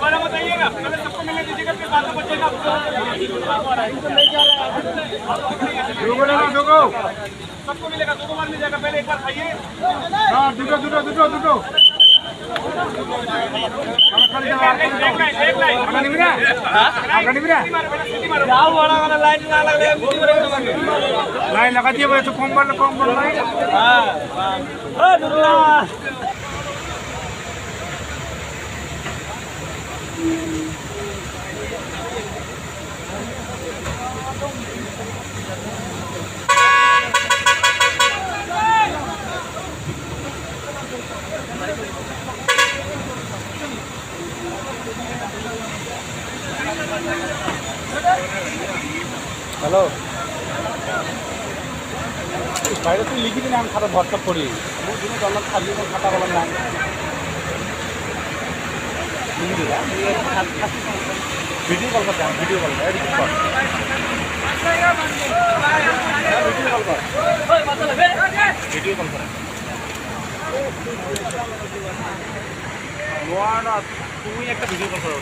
हमारा बताइएगा, पहले सबको मिलने दीजिएगा, फिर बाद में बचेगा। सबको मिलेगा, 2 बार मिल जाएगा, पहले एक बार खाइए। लाइन लगा दिए तो कम হ্যালো, বাইরে তুই লিখি দিন, আমি খাতা হোয়াটসঅ্যাপ করি। ডলার থাকলে খাতা বলার নাই ভিডিও কল করতে, ভিডিও কল কর, ভিডিও কল করে তুমি একটা ভিডিও কল করো।